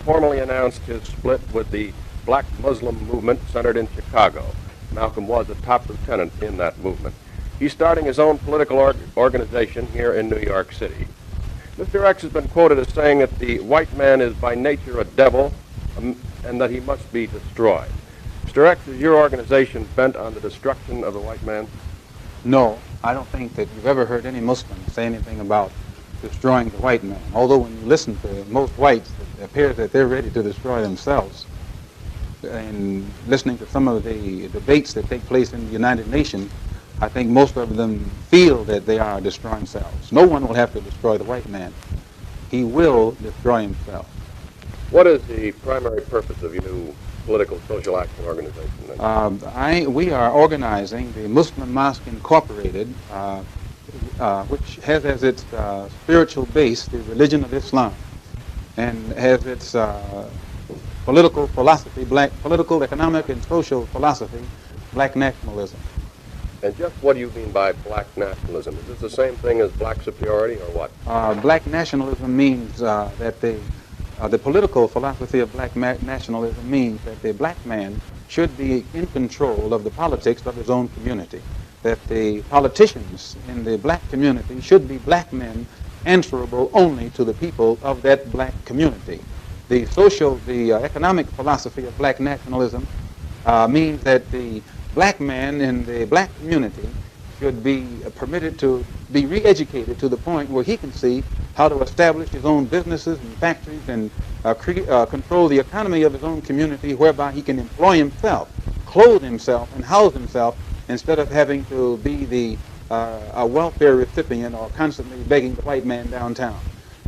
formally announced his split with the black Muslim movement centered in Chicago. Malcolm was a top lieutenant in that movement. He's starting his own political organization here in New York City. Mr. X has been quoted as saying that the white man is by nature a devil and that he must be destroyed. Mr. X, is your organization bent on the destruction of the white man? No, I don't think that you've ever heard any Muslim say anything about destroying the white man. Although when you listen to most whites, it appears that they're ready to destroy themselves. And listening to some of the debates that take place in the United Nations, I think most of them feel that they are destroying themselves. No one will have to destroy the white man. He will destroy himself. What is the primary purpose of your new political social action organization then? We are organizing the Muslim Mosque Incorporated, which has as its spiritual base the religion of Islam, and has its political philosophy, political, economic, and social philosophy, black nationalism. And just what do you mean by black nationalism? Is this the same thing as black superiority or what? Black nationalism means that the political philosophy of black nationalism means that the black man should be in control of the politics of his own community, that the politicians in the black community should be black men answerable only to the people of that black community. The economic philosophy of black nationalism means that the black man in the black community should be permitted to be re-educated to the point where he can see how to establish his own businesses and factories and control the economy of his own community, whereby he can employ himself, clothe himself, and house himself, instead of having to be a welfare recipient or constantly begging the white man downtown.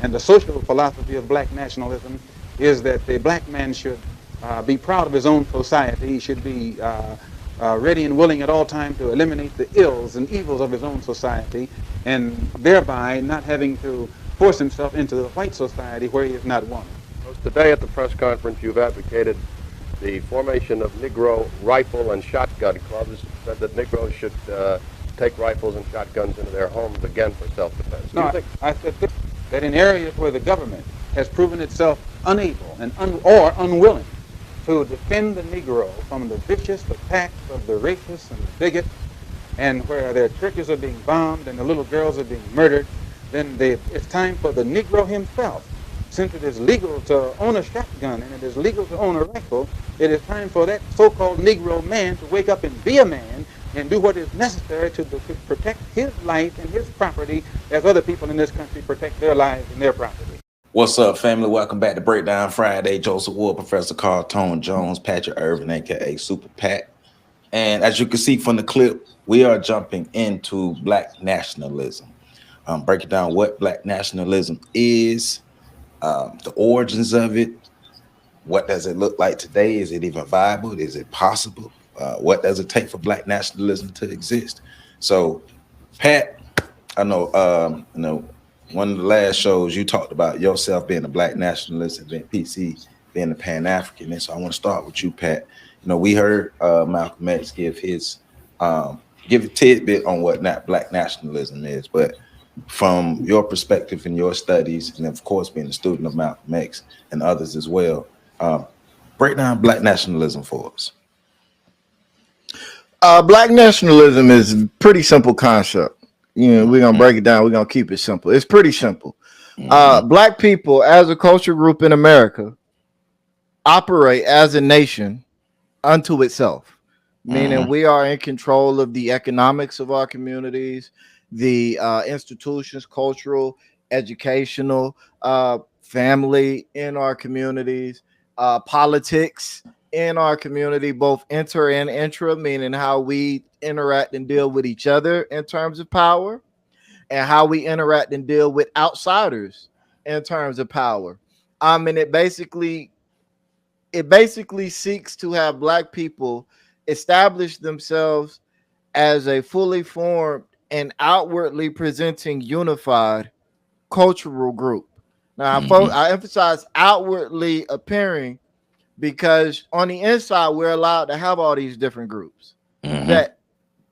And the social philosophy of black nationalism is that the black man should be proud of his own society. He should be ready and willing at all times to eliminate the ills and evils of his own society, and thereby not having to force himself into the white society where he is not wanted. Today at the press conference, you've advocated the formation of Negro rifle and shotgun clubs, said that Negroes should take rifles and shotguns into their homes again for self-defense. No, I said that in areas where the government has proven itself unable or unwilling to defend the Negro from the vicious attacks of the racists and the bigots, and where their churches are being bombed and the little girls are being murdered, then it's time for the Negro himself. Since it is legal to own a shotgun and it is legal to own a rifle, it is time for that so-called Negro man to wake up and be a man and do what is necessary to protect his life and his property as other people in this country protect their lives and their property. What's up, family? Welcome back to Breakdown Friday. Joseph Wood, Professor Carl Tone Jones, Patrick Irvin, a.k.a. Super Pat. And as you can see from the clip, we are jumping into black nationalism. Breaking down what black nationalism is, the origins of it, what does it look like today? Is it even viable? Is it possible? What does it take for black nationalism to exist? So, Pat, I know, one of the last shows you talked about yourself being a black nationalist and then PC being a pan-Africanist. So I want to start with you, Pat. We heard Malcolm X give a tidbit on what black nationalism is, but from your perspective and your studies, and of course being a student of Malcolm X and others as well, break down black nationalism for us. Black nationalism is a pretty simple concept. We're going to break it down. We're going to keep it simple. It's pretty simple. Black people as a culture group in America operate as a nation unto itself, meaning we are in control of the economics of our communities, the institutions, cultural, educational, family in our communities, politics in our community, both inter and intra, meaning how we interact and deal with each other in terms of power, and how we interact and deal with outsiders in terms of power. And it basically seeks to have black people establish themselves as a fully formed and outwardly presenting unified cultural group. Now, I emphasize outwardly appearing, because on the inside, we're allowed to have all these different groups that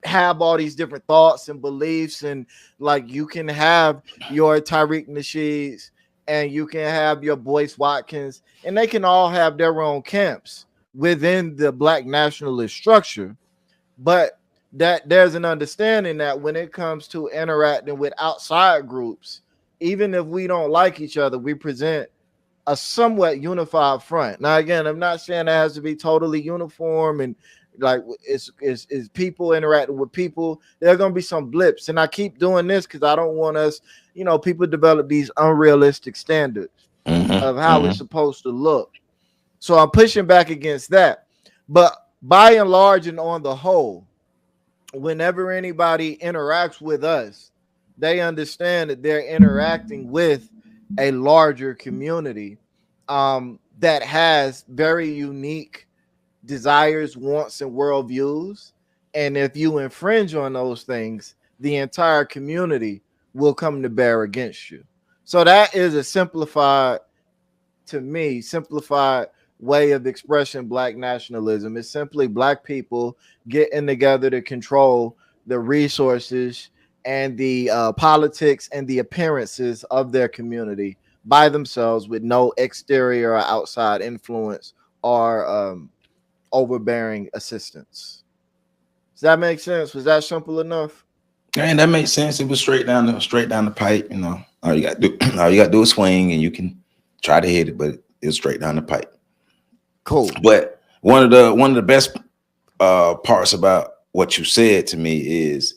have all these different thoughts and beliefs. And like, you can have your Tariq Nasheeds and you can have your Boyce Watkins, and they can all have their own camps within the black nationalist structure. But that there's an understanding that when it comes to interacting with outside groups, even if we don't like each other, we present a somewhat unified front. Now, again, I'm not saying it has to be totally uniform and like it's people interacting with people. There are gonna be some blips, and I keep doing this because I don't want us, people develop these unrealistic standards of how it's supposed to look. So I'm pushing back against that. But by and large and on the whole, whenever anybody interacts with us, they understand that they're interacting with a larger community that has very unique desires, wants, and worldviews. And if you infringe on those things, the entire community will come to bear against you. So that is a simplified way of expressing black nationalism. It's simply black people getting together to control the resources and the politics and the appearances of their community by themselves with no exterior or outside influence or overbearing assistance. Does that make sense? Was that simple enough? And that makes sense. It was straight down the pipe. All you got to do is swing, and you can try to hit it, but it's straight down the pipe. Cool. But one of the best parts about what you said to me is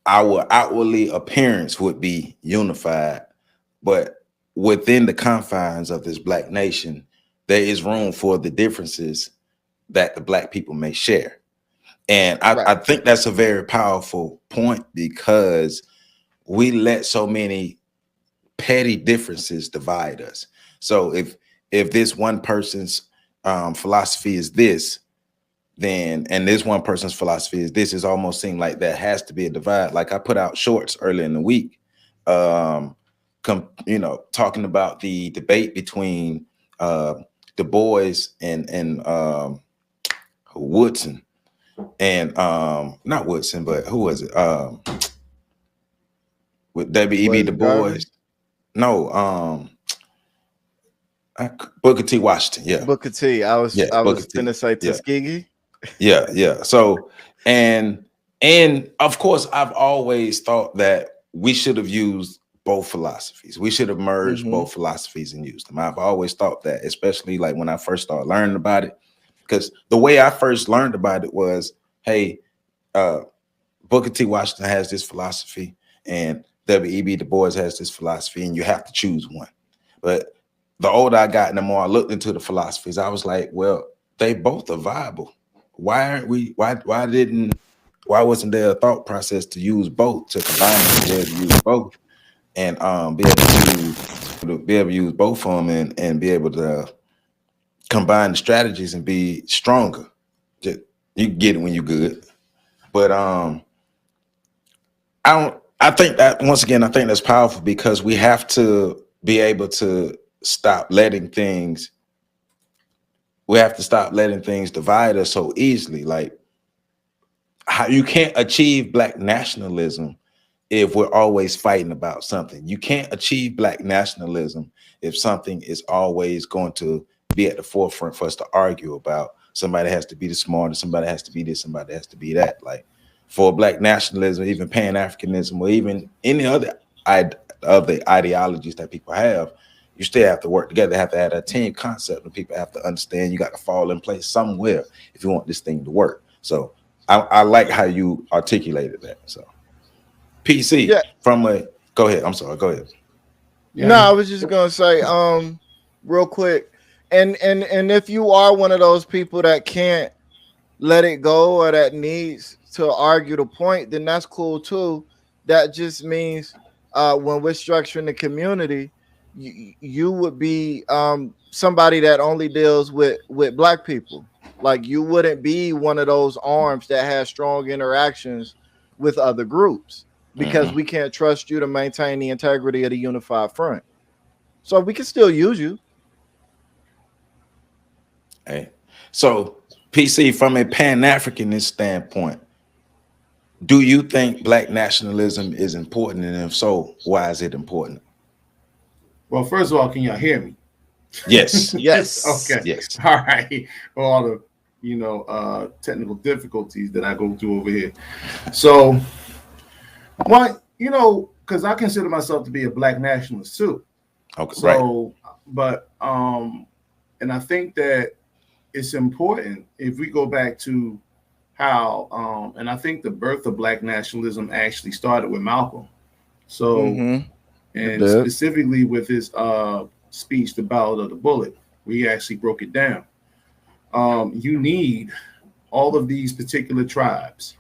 our outwardly appearance would be unified, but within the confines of this black nation, there is room for the differences that the black people may share. And I think that's a very powerful point, because we let so many petty differences divide us. So if this one person's philosophy is this, then and this one person's philosophy is this, is almost seem like there has to be a divide. Like I put out shorts earlier in the week, talking about the debate between Du Bois and Woodson, and not Woodson, but who was it? With W.E.B. Du Bois. No, Booker T. Washington. Yeah, Booker T. I was gonna say Tuskegee. Yeah. So and of course, I've always thought that we should have used both philosophies. We should have merged both philosophies and used them. I've always thought that, especially like when I first started learning about it, because the way I first learned about it was, hey, Booker T. Washington has this philosophy and W.E.B. Du Bois has this philosophy, and you have to choose one. But the older I got and the more I looked into the philosophies, I was like, well, they both are viable. Why wasn't there a thought process to use both, to combine them, to be able to use both, and be able to use both of them and be able to combine the strategies and be stronger. You get it when you're good. But I think that, once again, I think that's powerful, because we have to be able to stop letting things divide us so easily. Like, how you can't achieve black nationalism if we're always fighting about something. You can't achieve black nationalism if something is always going to be at the forefront for us to argue about. Somebody has to be the smartest, somebody has to be this, somebody has to be that. Like, for black nationalism, even pan-africanism, or even any other ideologies that people have, you still have to work together. You have to have a team concept, and people have to understand you got to fall in place somewhere if you want this thing to work. So I like how you articulated that. So PC, go ahead. I'm sorry, go ahead. Yeah. No, I was just gonna say, real quick, and if you are one of those people that can't let it go or that needs to argue the point, then that's cool too. That just means when we're structuring the community, you would be somebody that only deals with black people. Like, you wouldn't be one of those arms that has strong interactions with other groups, because we can't trust you to maintain the integrity of the unified front. So we can still use you. Hey, so PC, from a pan-Africanist standpoint, Do you think black nationalism is important? And if so, why is it important? Well, first of all, can y'all hear me? Yes. Yes. Okay. Yes. All right. All the technical difficulties that I go through over here. So, what because I consider myself to be a black nationalist too. Okay. So, but and I think that it's important if we go back to how and I think the birth of black nationalism actually started with Malcolm. So, Mm-hmm. and did. specifically with his speech, The Ballad of the Bullet, we actually broke it down. You need all of these particular tribes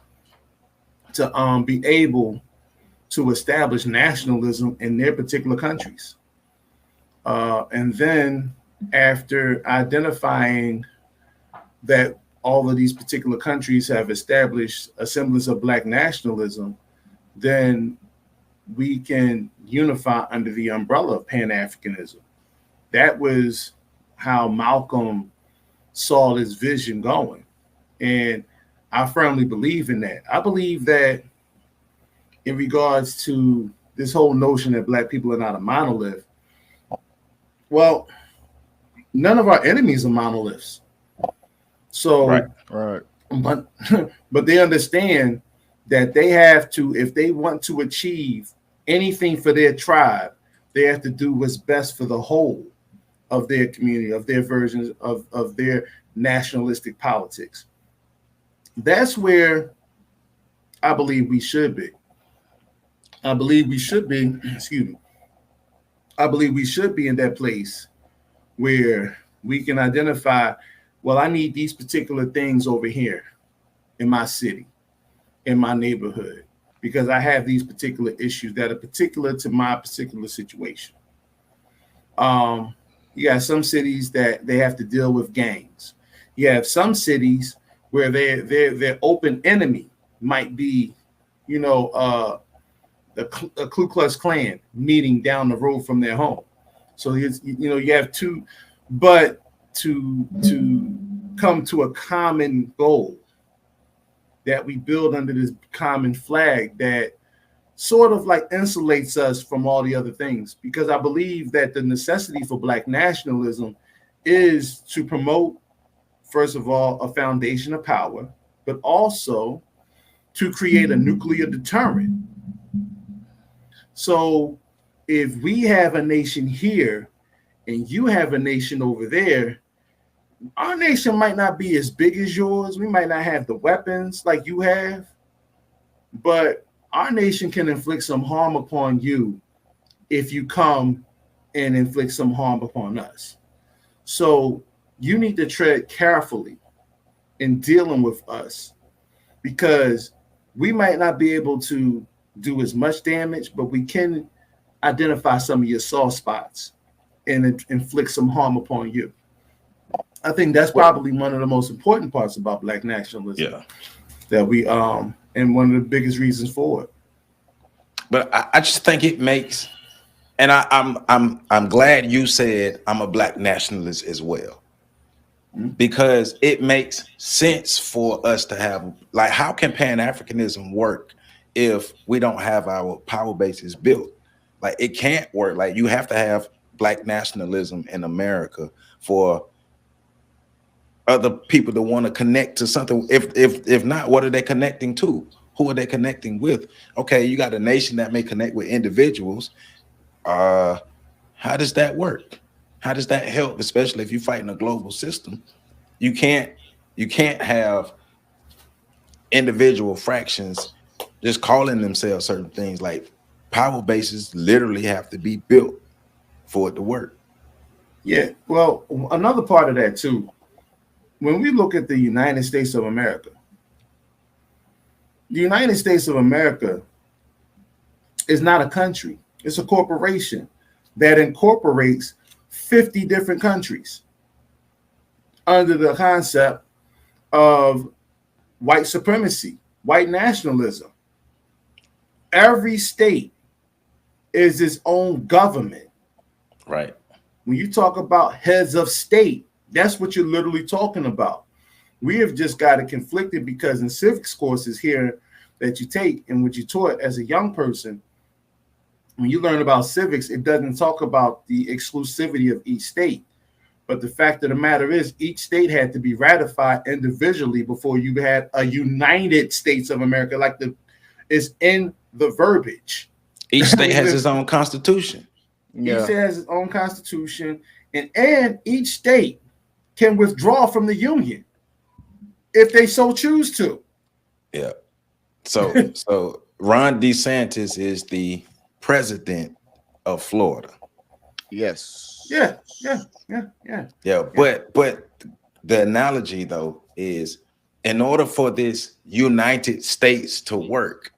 to be able to establish nationalism in their particular countries. And then after identifying that all of these particular countries have established a semblance of black nationalism, then we can unify under the umbrella of pan-africanism. That was how Malcolm saw this vision going. And I firmly believe in that. I believe that in regards to this whole notion that black people are not a monolith, well, none of our enemies are monoliths. So, Right. but they understand that they have to, if they want to achieve anything for their tribe, they have to do what's best for the whole of their community, of their versions of their nationalistic politics. That's where I believe we should be. I believe we should be, excuse me. I believe we should be in that place where we can identify, well, I need these particular things over here in my city, in my neighborhood, because I have these particular issues that are particular to my particular situation. You got some cities that they have to deal with gangs. You have some cities where their open enemy might be, the Ku Klux Klan meeting down the road from their home. So you have two, but to come to a common goal that we build under this common flag that sort of like insulates us from all the other things, because I believe that the necessity for black nationalism is to promote, first of all, a foundation of power, but also to create a nuclear deterrent. So if we have a nation here and you have a nation over there, our nation might not be as big as yours. We might not have the weapons like you have, but our nation can inflict some harm upon you if you come and inflict some harm upon us. So you need to tread carefully in dealing with us, because we might not be able to do as much damage, but we can identify some of your soft spots and inflict some harm upon you. I think that's probably one of the most important parts about black nationalism. Yeah. That we and one of the biggest reasons for it. But I just think it makes, and I'm glad you said I'm a black nationalist as well, because it makes sense for us to have, like, how can pan-africanism work if we don't have our power bases built? Like, it can't work. Like, you have to have black nationalism in America for other people to want to connect to something. If not, what are they connecting to? Who are they connecting with? Okay, you got a nation that may connect with individuals. How does that work? How does that help? Especially if you're fighting a global system, you can't have individual fractions just calling themselves certain things. Like, power bases literally have to be built for it to work. Yeah, well, another part of that too, when we look at the United States of America, the United States of America is not a country. It's a corporation that incorporates 50 different countries under the concept of white supremacy, white nationalism. Every state is its own government. Right. When you talk about heads of state, that's what you're literally talking about. We have just got it conflicted because in civics courses here that you take and what you taught as a young person. When you learn about civics, it doesn't talk about the exclusivity of each state. But the fact of the matter is, each state had to be ratified individually before you had a United States of America, like it's in the verbiage. Each state has its own constitution. Each state has its own constitution, and each state can withdraw from the union if they so choose to. Yeah. So Ron DeSantis is the president of Florida. Yes. Yeah. But the analogy though is, in order for this United States to work,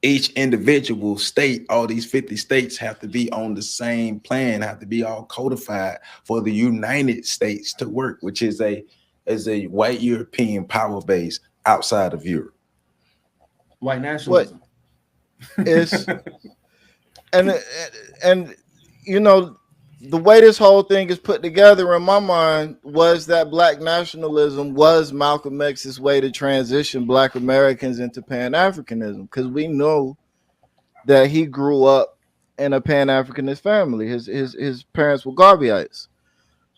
each individual state, all these 50 states have to be on the same plan, have to be all codified for the United States to work, which is a white European power base outside of Europe. White nationalism. It's and you know, the way this whole thing is put together in my mind was that black nationalism was Malcolm X's way to transition black Americans into pan-Africanism, because we know that he grew up in a pan-Africanist family. His parents were Garveyites.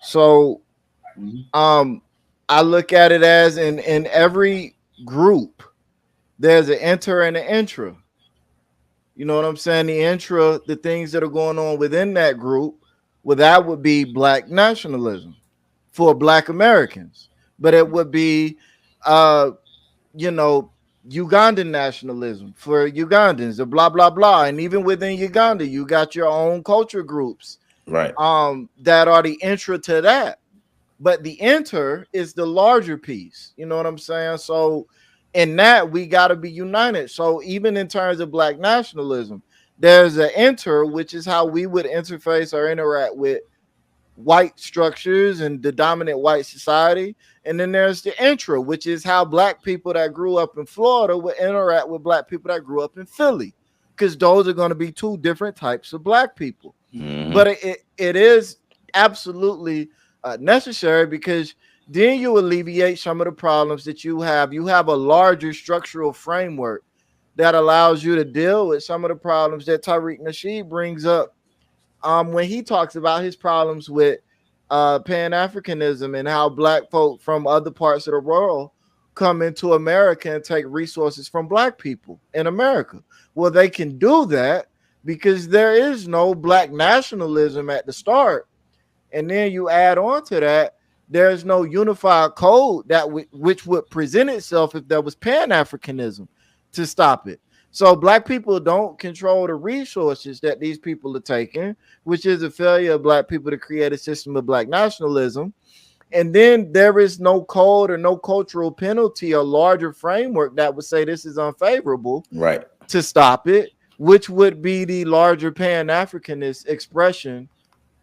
So I look at it as in every group there's an inter and an intra. You know what I'm saying? The intra, the things that are going on within that group, well, that would be black nationalism for black Americans. But it would be, Ugandan nationalism for Ugandans, or blah, blah, blah. And even within Uganda, you got your own culture groups, right? That are the intra to that. But the inter is the larger piece. You know what I'm saying? So in that, we got to be united. So even in terms of black nationalism, there's an inter, which is how we would interface or interact with white structures and the dominant white society. And then there's the intra, which is how black people that grew up in Florida would interact with black people that grew up in Philly, because those are going to be two different types of black people. But it is absolutely necessary, because then you alleviate some of the problems that you have. You have a larger structural framework that allows you to deal with some of the problems that Tariq Nasheed brings up when he talks about his problems with pan-Africanism and how black folk from other parts of the world come into America and take resources from black people in America. Well, they can do that because there is no black nationalism at the start. And then you add on to that, there's no unified code that which would present itself if there was pan-Africanism to stop it. So black people don't control the resources that these people are taking, which is a failure of black people to create a system of black nationalism. And then there is no code or no cultural penalty or larger framework that would say this is unfavorable, right, to stop it, which would be the larger pan-Africanist expression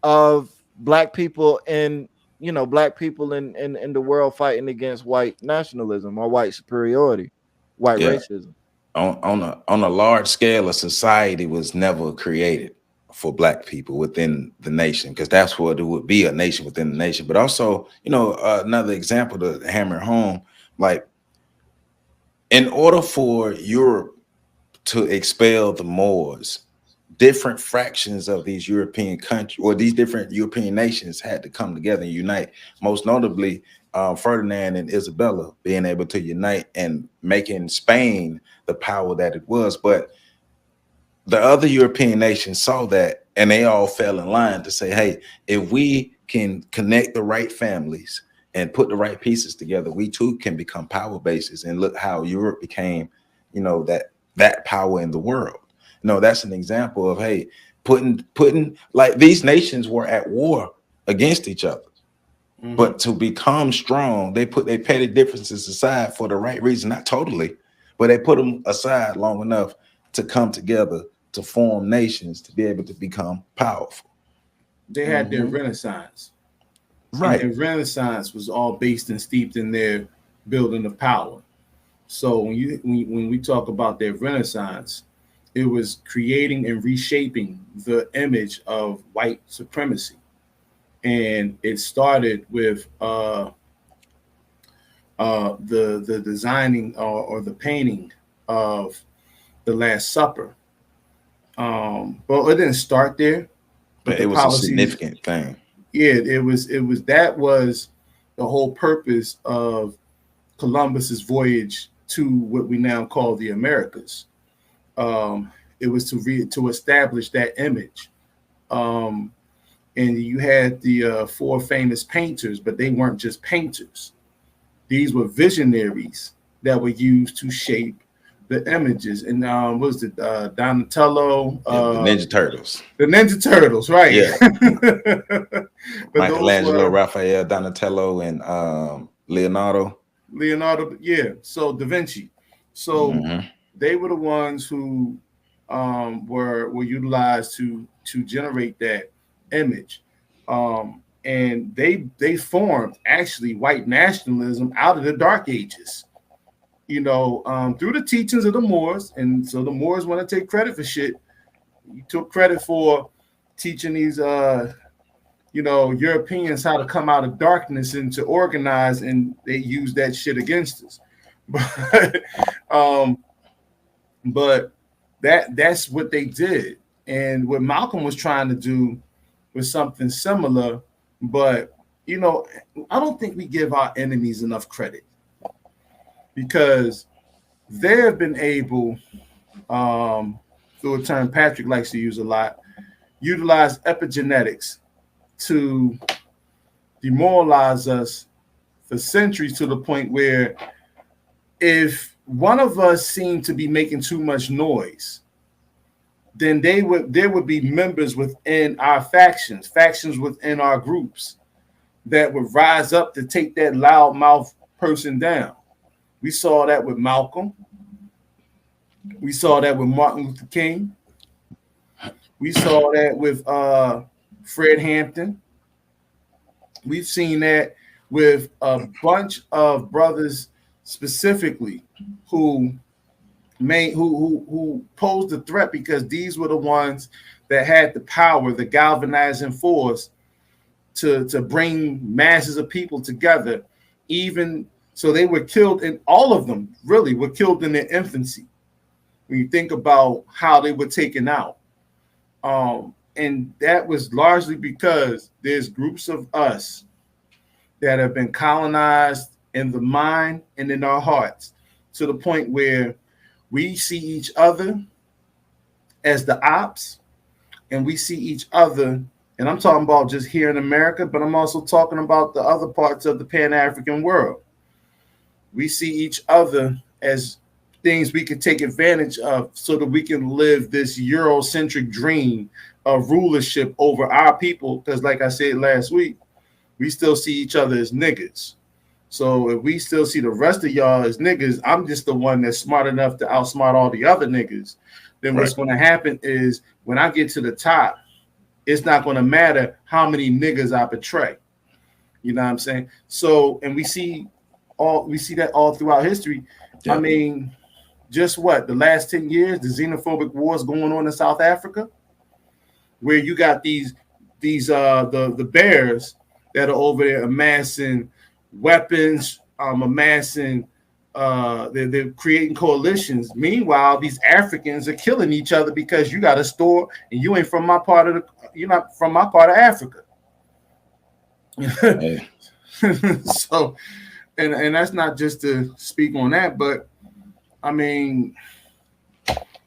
of black people in the world fighting against white nationalism or white superiority, white racism. On a large scale, a society was never created for black people within the nation, because that's what it would be, a nation within the nation. But also, another example to hammer home, like, in order for Europe to expel the Moors, different fractions of these European countries, or these different European nations, had to come together and unite. Most notably, Ferdinand and Isabella being able to unite and making Spain the power that it was. But the other European nations saw that, and they all fell in line to say, hey, if we can connect the right families and put the right pieces together, we too can become power bases. And look how Europe became, that power in the world. That's an example of, hey, putting like, these nations were at war against each other. But to become strong, they put their petty differences aside for the right reason, not totally, but they put them aside long enough to come together to form nations, to be able to become powerful. They had their Renaissance. Right. And their Renaissance was all based and steeped in their building of power. So when we talk about their Renaissance, it was creating and reshaping the image of white supremacy. And it started with the designing or the painting of the Last Supper. But it didn't start there. But the it was policies, a significant thing. Yeah, it was that was the whole purpose of Columbus's voyage to what we now call the Americas. It was to establish that image. And you had the four famous painters, but they weren't just painters. These were visionaries that were used to shape the images. And what was it? Donatello, the Ninja Turtles. The Ninja Turtles, right? Yeah. Michelangelo, were, Raphael, Donatello, and Leonardo. Yeah. So Da Vinci. So they were the ones who were utilized to generate that image. And they formed actually white nationalism out of the Dark Ages, you know, through the teachings of the Moors. And so the Moors want to take credit for shit. You took credit for teaching these Europeans how to come out of darkness and to organize, and they use that shit against us. But that's what they did. And what Malcolm was trying to do was something similar, but I don't think we give our enemies enough credit, because they have been able, through a term Patrick likes to use a lot, utilize epigenetics to demoralize us for centuries, to the point where if one of us seemed to be making too much noise, then there would be members within our factions within our groups that would rise up to take that loudmouth person down. We saw that with Malcolm. We saw that with Martin Luther King. We saw that with Fred Hampton. We've seen that with a bunch of brothers specifically who posed the threat, because these were the ones that had the power, the galvanizing force to bring masses of people together. Even so, they were killed, and all of them really were killed in their infancy. When you think about how they were taken out. And that was largely because there's groups of us that have been colonized in the mind and in our hearts, to the point where we see each other as the ops, and we see each other, and I'm talking about just here in America, but I'm also talking about the other parts of the Pan-African world. We see each other as things we can take advantage of so that we can live this Eurocentric dream of rulership over our people. Because like I said last week, we still see each other as niggas. So if we still see the rest of y'all as niggas, I'm just the one that's smart enough to outsmart all the other niggas. Then what's going to happen is, when I get to the top, it's not going to matter how many niggas I betray. You know what I'm saying? So, and we see that all throughout history. Yeah. I mean, just what, the last 10 years, the xenophobic wars going on in South Africa, where you got the bears that are over there amassing weapons, they're creating coalitions. Meanwhile, these Africans are killing each other because you got a store and you're not from my part of Africa. Hey. So, and that's not just to speak on that, but I mean,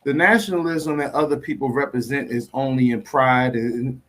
the nationalism that other people represent is only in pride, and